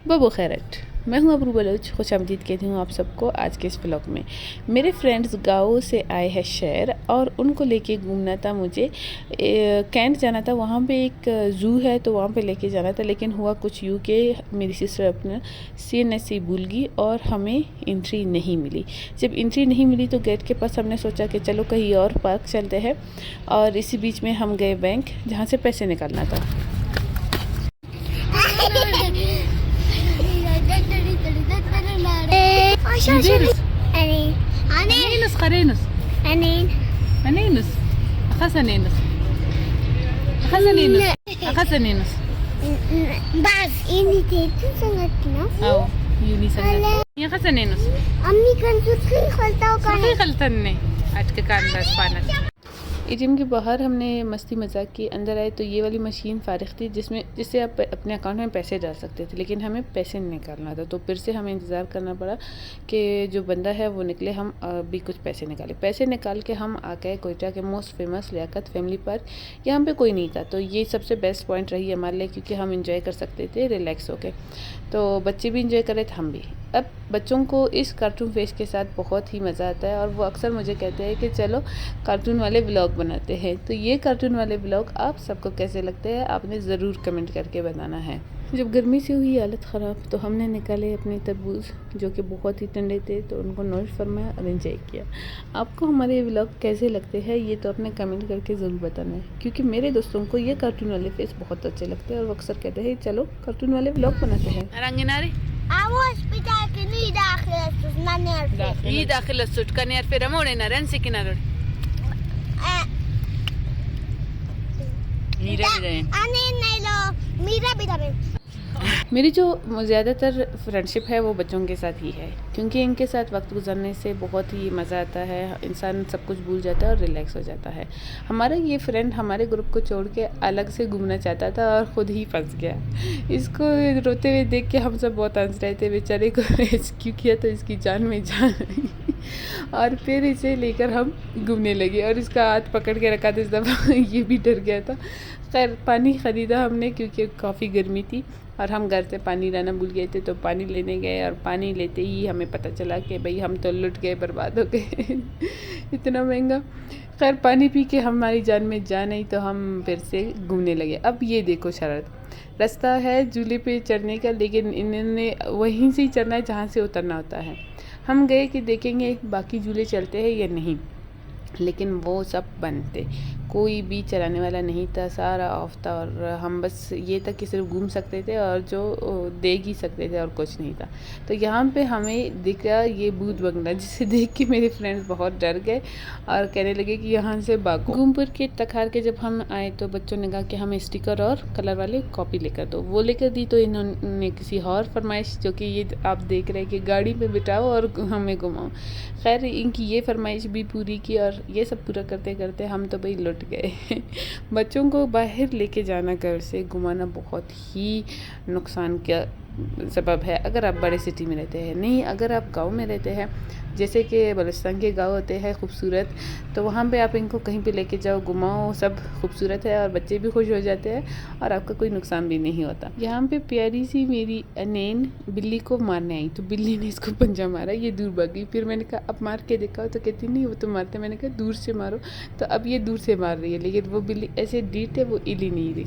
बबू खैरट, मैं हूँ अबरू बलोच। खुशामदीद कहती हूँ आप सबको आज के इस व्लॉग में। मेरे फ्रेंड्स गाँव से आए हैं शहर और उनको लेके घूमना था मुझे। कैंट जाना था, वहाँ पे एक ज़ू है तो वहाँ पे लेके जाना था। लेकिन हुआ कुछ यूँ कि मेरी सिस्टर अपना CNSC भूल गई और हमें एंट्री नहीं मिली। जब एंट्री नहीं मिली तो गेट के पास हमने सोचा कि चलो कहीं और पार्क चलते हैं, और इसी बीच में हम गए बैंक जहाँ से पैसे निकालना था। Anenus, Karenus. Anenus. Akasanenus. Akasanenus. Akasanenus. Bas, ini itu sangat kenal. Oh, Yuni sangat. Yang kasanenus. Ami kan suka kalau kan. Sakay kaltan ne. आज के कान बस पाना। एटीएम के बाहर हमने मस्ती मजाक की। अंदर आए तो ये वाली मशीन फारिग थी जिससे आप अपने अकाउंट में पैसे डाल सकते थे, लेकिन हमें पैसे निकालना था। तो फिर से हमें इंतज़ार करना पड़ा कि जो बंदा है वो निकले, हम भी कुछ पैसे निकाले। पैसे निकाल के हम आ गए कोयटा के most famous Liaquat family park. यहाँ पे कोई नहीं था, तो ये सबसे बेस्ट पॉइंट रही हमारे लिए, क्योंकि हम इंजॉय कर सकते थे रिलैक्स होके। तो बच्चे भी इंजॉय कर रहे थे, हम भी। अब बच्चों को इस कार्टून फेस के साथ बहुत ही मज़ा आता है और वो अक्सर मुझे कहते हैं कि चलो कार्टून वाले ब्लॉग बनाते हैं। तो ये कार्टून वाले ब्लॉग आप सबको कैसे लगते हैं, आपने ज़रूर कमेंट करके बताना है। जब गर्मी से हुई हालत ख़राब तो हमने निकाले अपने तरबूज, जो कि बहुत ही ठंडे थे, तो उनको नोश फरमाया और एंजॉय किया। आपको हमारे ब्लॉग कैसे लगते हैं ये तो अपने कमेंट करके ज़रूर बताना है, क्योंकि मेरे दोस्तों को ये कार्टून वाले फेस बहुत अच्छे लगते हैं और वो अक्सर कहते हैं चलो कार्टून वाले ब्लॉग बनाते हैं। Awas kita kini dakhil susnanya. ये दाखिल सुट करने यार फिर हमोने ना रन से किनारे हीरा भी रहे। Ane nailo mira bidamen. मेरी जो ज़्यादातर फ्रेंडशिप है वो बच्चों के साथ ही है, क्योंकि इनके साथ वक्त गुजरने से बहुत ही मज़ा आता है। इंसान सब कुछ भूल जाता है और रिलैक्स हो जाता है। हमारा ये फ्रेंड हमारे ग्रुप को छोड़ के अलग से घूमना चाहता था और ख़ुद ही फंस गया। इसको रोते हुए देख के हम सब बहुत हंस रहे थे। बेचारे को रेस्क्यू किया तो इसकी जान में जान आई और फिर इसे लेकर हम घूमने लगे और इसका हाथ पकड़ के रखा था इस दफ़ा। ये भी डर गया था। खैर पानी ख़रीदा हमने, क्योंकि काफ़ी गर्मी थी और हम घर से पानी लाना भूल गए थे। तो पानी लेने गए और पानी लेते ही हमें पता चला कि भाई हम तो लुट गए, बर्बाद हो गए। इतना महंगा। खैर पानी पी के हमारी जान में जान आई तो हम फिर से घूमने लगे। अब ये देखो शरत, रास्ता है झूले पे चढ़ने का, लेकिन इन्होंने वहीं से ही चढ़ना है जहाँ से उतरना होता है। हम गए कि देखेंगे बाकी झूले चलते हैं या नहीं, लेकिन वो सब बंद थे, कोई भी चलाने वाला नहीं था, सारा ऑफ था। और हम बस ये था कि सिर्फ घूम सकते थे और जो देख ही सकते थे और कुछ नहीं था। तो यहाँ पे हमें दिखा ये भूत बंगला, जिसे देख के मेरे फ्रेंड्स बहुत डर गए और कहने लगे कि यहाँ से भागो। घूम फिर के तखार के जब हम आए तो बच्चों ने कहा कि हमें स्टिकर और कलर वाले कॉपी लेकर दो। वो लेकर दी तो इन्होंने किसी और फरमाइश, जो कि ये आप देख रहे हैं कि गाड़ी में बिठाओ और हमें घुमाओ। खैर इनकी ये फरमाइश भी पूरी की और ये सब पूरा करते करते हम तो भाई लुट गए। बच्चों को बाहर लेके जाना, घर से घुमाना बहुत ही नुकसान का सबब है अगर आप बड़े सिटी में रहते हैं। नहीं, अगर आप गांव में रहते हैं, जैसे कि बलुचिस्तान के गांव होते हैं खूबसूरत, तो वहाँ पे आप इनको कहीं पे लेके जाओ, घुमाओ, सब खूबसूरत है और बच्चे भी खुश हो जाते हैं और आपका कोई नुकसान भी नहीं होता। यहाँ पे प्यारी सी मेरी अनैन बिल्ली को मारने आई तो बिल्ली ने इसको पंजा मारा, ये दूर भाग गई। फिर मैंने कहा अब मार के दिखाओ, तो कहती नहीं वो तो मारते। मैंने कहा दूर से मारो, तो अब ये दूर से मार रही है, लेकिन वो बिल्ली ऐसे डीट है, वो इली नहीं रही।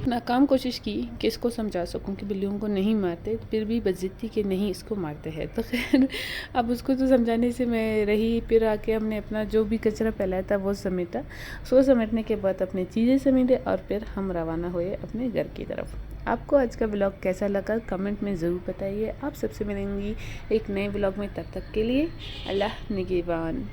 नाकाम कोशिश की कि इसको समझा सकूं कि बिल्लियों को नहीं मारते, फिर भी बज़िद्दी कि नहीं इसको मारते हैं। तो खैर अब उसको तो समझाने से मैं रही। फिर आके हमने अपना जो भी कचरा फैलाया था वो समेटा। सो समेटने के बाद अपनी चीज़ें समेटे और फिर हम रवाना हुए अपने घर की तरफ। आपको आज का ब्लॉग कैसा लगा कमेंट में ज़रूर बताइए। आप सबसे मिलेंगी एक नए ब्लॉग में, तब तक के लिए अल्लाह निगहबान।